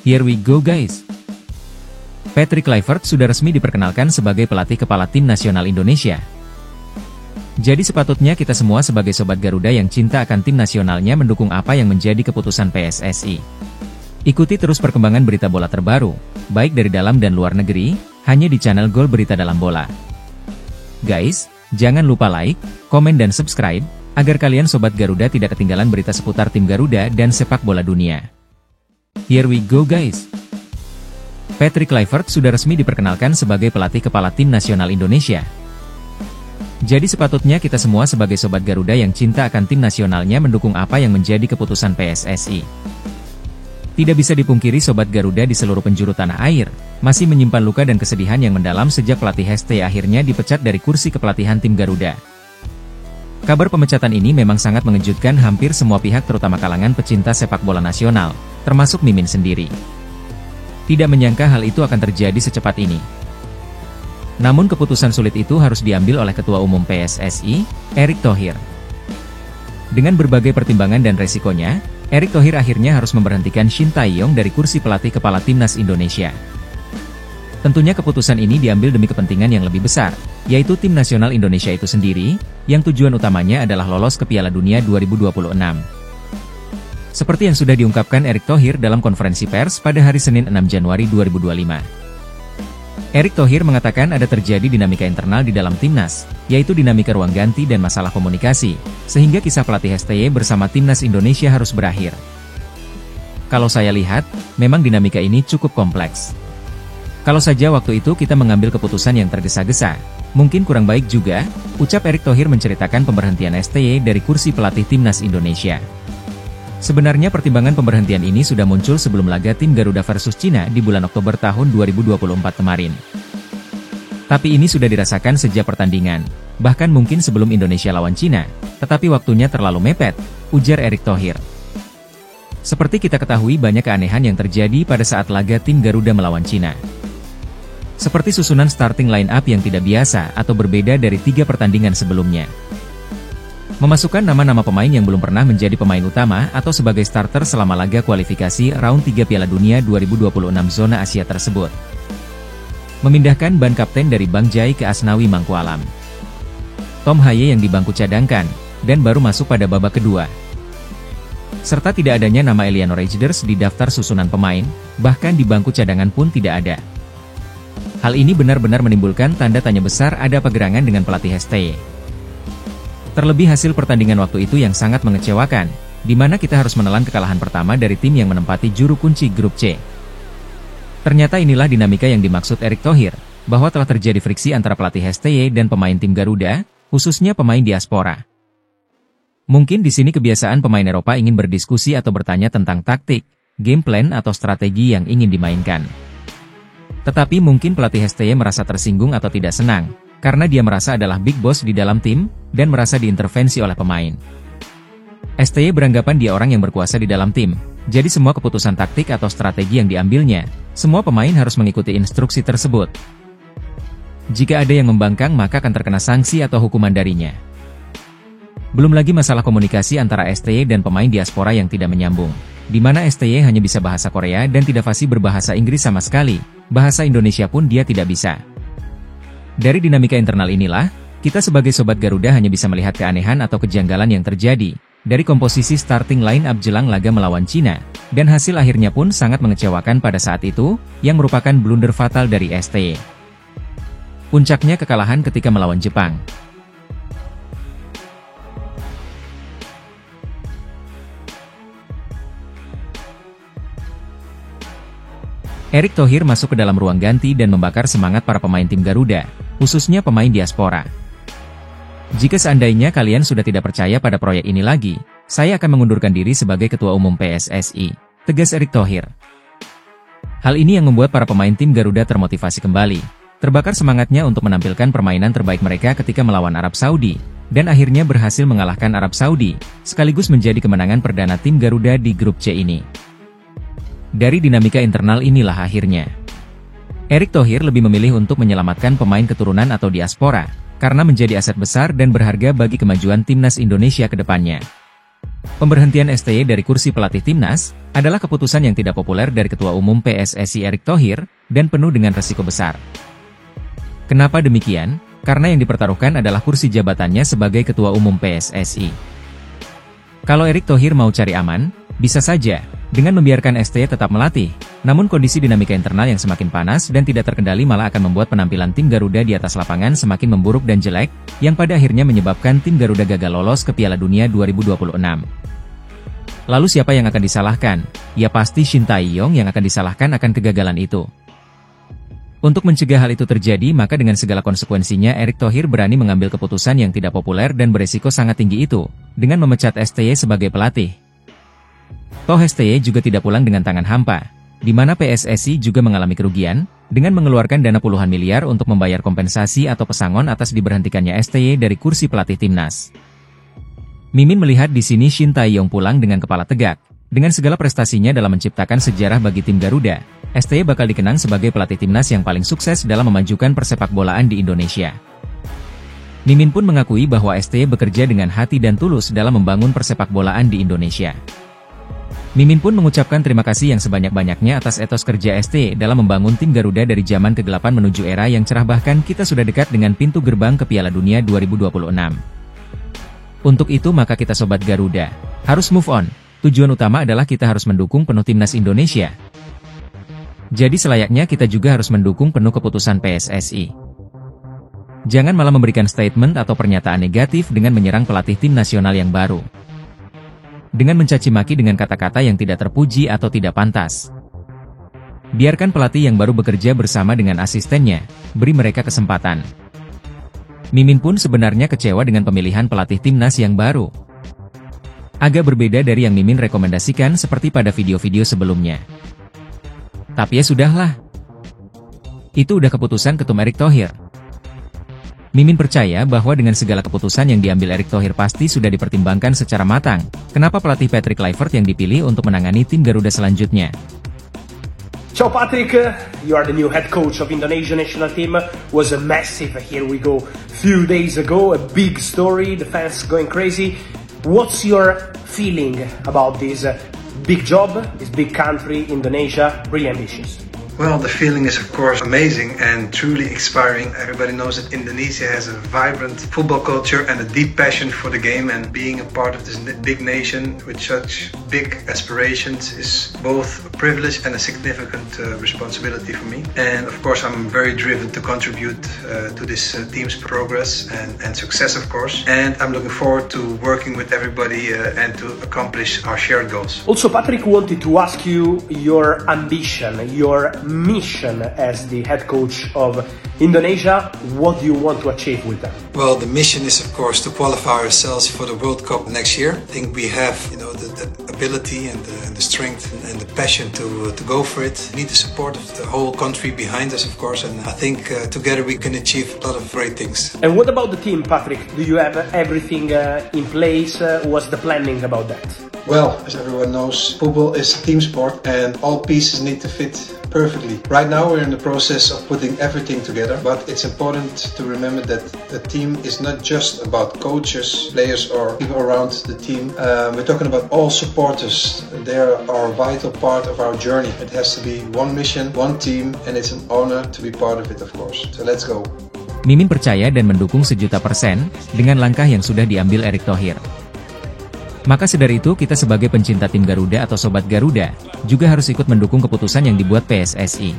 Here we go guys. Patrick Kluivert sudah resmi diperkenalkan sebagai pelatih kepala tim nasional Indonesia. Jadi sepatutnya kita semua sebagai sobat Garuda yang cinta akan tim nasionalnya mendukung apa yang menjadi keputusan PSSI. Ikuti terus perkembangan berita bola terbaru, baik dari dalam dan luar negeri, hanya di channel Gol Berita Dalam Bola. Guys, jangan lupa like, komen dan subscribe, agar kalian sobat Garuda tidak ketinggalan berita seputar tim Garuda dan sepak bola dunia. Here we go guys. Patrick Kluivert sudah resmi diperkenalkan sebagai pelatih kepala tim nasional Indonesia. Jadi sepatutnya kita semua sebagai sobat Garuda yang cinta akan tim nasionalnya mendukung apa yang menjadi keputusan PSSI. Tidak bisa dipungkiri sobat Garuda di seluruh penjuru tanah air, masih menyimpan luka dan kesedihan yang mendalam sejak pelatih STY akhirnya dipecat dari kursi kepelatihan tim Garuda. Kabar pemecatan ini memang sangat mengejutkan hampir semua pihak terutama kalangan pecinta sepak bola nasional, termasuk Mimin sendiri. Tidak menyangka hal itu akan terjadi secepat ini. Namun keputusan sulit itu harus diambil oleh Ketua Umum PSSI, Erick Thohir. Dengan berbagai pertimbangan dan resikonya, Erick Thohir akhirnya harus memberhentikan Shin Tae-yong dari kursi pelatih kepala timnas Indonesia. Tentunya keputusan ini diambil demi kepentingan yang lebih besar, yaitu tim nasional Indonesia itu sendiri, yang tujuan utamanya adalah lolos ke Piala Dunia 2026. Seperti yang sudah diungkapkan Erick Thohir dalam konferensi pers pada hari Senin 6 Januari 2025. Erick Thohir mengatakan ada terjadi dinamika internal di dalam timnas, yaitu dinamika ruang ganti dan masalah komunikasi, sehingga kisah pelatih STY bersama timnas Indonesia harus berakhir. Kalau saya lihat, memang dinamika ini cukup kompleks. Kalau saja waktu itu kita mengambil keputusan yang tergesa-gesa, mungkin kurang baik juga, ucap Erick Thohir menceritakan pemberhentian STY dari kursi pelatih timnas Indonesia. Sebenarnya pertimbangan pemberhentian ini sudah muncul sebelum laga tim Garuda versus Cina di bulan Oktober tahun 2024 kemarin. Tapi ini sudah dirasakan sejak pertandingan, bahkan mungkin sebelum Indonesia lawan Cina, tetapi waktunya terlalu mepet, ujar Erick Thohir. Seperti kita ketahui banyak keanehan yang terjadi pada saat laga tim Garuda melawan Cina. Seperti susunan starting line up yang tidak biasa atau berbeda dari 3 pertandingan sebelumnya. Memasukkan nama-nama pemain yang belum pernah menjadi pemain utama atau sebagai starter selama laga kualifikasi round 3 Piala Dunia 2026 zona Asia tersebut. Memindahkan ban kapten dari Bang Jai ke Asnawi Mangkualam. Tom Haye yang di bangku cadangkan, dan baru masuk pada babak kedua. Serta tidak adanya nama Eliano Rejders di daftar susunan pemain, bahkan di bangku cadangan pun tidak ada. Hal ini benar-benar menimbulkan tanda tanya besar ada apa gerangan dengan pelatih STY. Terlebih hasil pertandingan waktu itu yang sangat mengecewakan, di mana kita harus menelan kekalahan pertama dari tim yang menempati juru kunci grup C. Ternyata inilah dinamika yang dimaksud Erick Thohir, bahwa telah terjadi friksi antara pelatih STY dan pemain tim Garuda, khususnya pemain diaspora. Mungkin di sini kebiasaan pemain Eropa ingin berdiskusi atau bertanya tentang taktik, game plan atau strategi yang ingin dimainkan. Tetapi mungkin pelatih STY merasa tersinggung atau tidak senang, karena dia merasa adalah big boss di dalam tim, dan merasa diintervensi oleh pemain. STY beranggapan dia orang yang berkuasa di dalam tim, jadi semua keputusan taktik atau strategi yang diambilnya, semua pemain harus mengikuti instruksi tersebut. Jika ada yang membangkang maka akan terkena sanksi atau hukuman darinya. Belum lagi masalah komunikasi antara STY dan pemain diaspora yang tidak menyambung, di mana STY hanya bisa bahasa Korea dan tidak fasih berbahasa Inggris sama sekali. Bahasa Indonesia pun dia tidak bisa. Dari dinamika internal inilah, kita sebagai sobat Garuda hanya bisa melihat keanehan atau kejanggalan yang terjadi, dari komposisi starting line up jelang laga melawan Cina, dan hasil akhirnya pun sangat mengecewakan pada saat itu, yang merupakan blunder fatal dari STY. Puncaknya kekalahan ketika melawan Jepang. Erick Thohir masuk ke dalam ruang ganti dan membakar semangat para pemain tim Garuda, khususnya pemain diaspora. Jika seandainya kalian sudah tidak percaya pada proyek ini lagi, saya akan mengundurkan diri sebagai Ketua Umum PSSI, tegas Erick Thohir. Hal ini yang membuat para pemain tim Garuda termotivasi kembali, terbakar semangatnya untuk menampilkan permainan terbaik mereka ketika melawan Arab Saudi, dan akhirnya berhasil mengalahkan Arab Saudi, sekaligus menjadi kemenangan perdana tim Garuda di grup C ini. Dari dinamika internal inilah akhirnya Erick Thohir lebih memilih untuk menyelamatkan pemain keturunan atau diaspora, karena menjadi aset besar dan berharga bagi kemajuan timnas Indonesia ke depannya. Pemberhentian STY dari kursi pelatih timnas adalah keputusan yang tidak populer dari Ketua Umum PSSI Erick Thohir dan penuh dengan resiko besar. Kenapa demikian? Karena yang dipertaruhkan adalah kursi jabatannya sebagai Ketua Umum PSSI. Kalau Erick Thohir mau cari aman, bisa saja dengan membiarkan STY tetap melatih. Namun kondisi dinamika internal yang semakin panas dan tidak terkendali malah akan membuat penampilan tim Garuda di atas lapangan semakin memburuk dan jelek, yang pada akhirnya menyebabkan tim Garuda gagal lolos ke Piala Dunia 2026. Lalu siapa yang akan disalahkan? Ya pasti Shin Tae-yong yang akan disalahkan akan kegagalan itu. Untuk mencegah hal itu terjadi, maka dengan segala konsekuensinya Erick Thohir berani mengambil keputusan yang tidak populer dan beresiko sangat tinggi itu, dengan memecat STY sebagai pelatih. Toh STY juga tidak pulang dengan tangan hampa, di mana PSSI juga mengalami kerugian, dengan mengeluarkan dana puluhan miliar untuk membayar kompensasi atau pesangon atas diberhentikannya STY dari kursi pelatih timnas. Mimin melihat di sini Shin Tae-yong pulang dengan kepala tegak. Dengan segala prestasinya dalam menciptakan sejarah bagi tim Garuda, STY bakal dikenang sebagai pelatih timnas yang paling sukses dalam memajukan persepak bolaan di Indonesia. Mimin pun mengakui bahwa STY bekerja dengan hati dan tulus dalam membangun persepak bolaan di Indonesia. Mimin pun mengucapkan terima kasih yang sebanyak-banyaknya atas etos kerja STY dalam membangun tim Garuda dari zaman kegelapan menuju era yang cerah, bahkan kita sudah dekat dengan pintu gerbang ke Piala Dunia 2026. Untuk itu maka kita Sobat Garuda harus move on. Tujuan utama adalah kita harus mendukung penuh timnas Indonesia. Jadi selayaknya kita juga harus mendukung penuh keputusan PSSI. Jangan malah memberikan statement atau pernyataan negatif dengan menyerang pelatih tim nasional yang baru. Dengan mencaci maki dengan kata-kata yang tidak terpuji atau tidak pantas. Biarkan pelatih yang baru bekerja bersama dengan asistennya, beri mereka kesempatan. Mimin pun sebenarnya kecewa dengan pemilihan pelatih timnas yang baru. Agak berbeda dari yang Mimin rekomendasikan seperti pada video-video sebelumnya. Tapi ya sudahlah. Itu udah keputusan Ketum Erick Thohir. Mimin percaya bahwa dengan segala keputusan yang diambil Erick Thohir pasti sudah dipertimbangkan secara matang. Kenapa pelatih Patrick Kluivert yang dipilih untuk menangani tim Garuda selanjutnya? Ciao Patrick, you are the new head coach of Indonesian national team. Was a massive, here we go, few days ago, a big story, the fans going crazy. What's your feeling about this big job, this big country, Indonesia, really ambitious? Well, the feeling is of course amazing and truly inspiring. Everybody knows that Indonesia has a vibrant football culture and a deep passion for the game, and being a part of this big nation with such big aspirations is both a privilege and a significant responsibility for me. And of course I'm very driven to contribute to this team's progress and success of course. And I'm looking forward to working with everybody and to accomplish our shared goals. Also, Patrick wanted to ask you your ambition, your mission as the head coach of Indonesia. What do you want to achieve with that? Well, the mission is of course to qualify ourselves for the World Cup next year. I think we have, the ability and the strength and the passion to go for it. We need the support of the whole country behind us, of course, and I think together we can achieve a lot of great things. And what about the team, Patrick? Do you have everything in place? What's the planning about that? Well, as everyone knows, football is a team sport and all pieces need to fit perfectly. Right now we're in the process of putting everything together, but it's important to remember that the team is not just about coaches, players or people around the team. We're talking about all supporters. They are a vital part of our journey. It has to be one mission, one team, and it's an honor to be part of it, of course. So let's go. Mimin percaya dan mendukung 1.000.000% dengan langkah yang sudah diambil Erick Thohir. Maka sedari itu kita sebagai pencinta tim Garuda atau Sobat Garuda, juga harus ikut mendukung keputusan yang dibuat PSSI.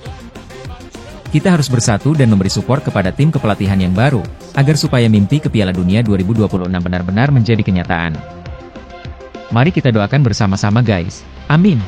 Kita harus bersatu dan memberi support kepada tim kepelatihan yang baru, agar supaya mimpi ke Piala Dunia 2026 benar-benar menjadi kenyataan. Mari kita doakan bersama-sama guys. Amin.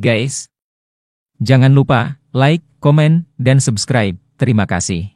Guys, jangan lupa like, komen, dan subscribe. Terima kasih.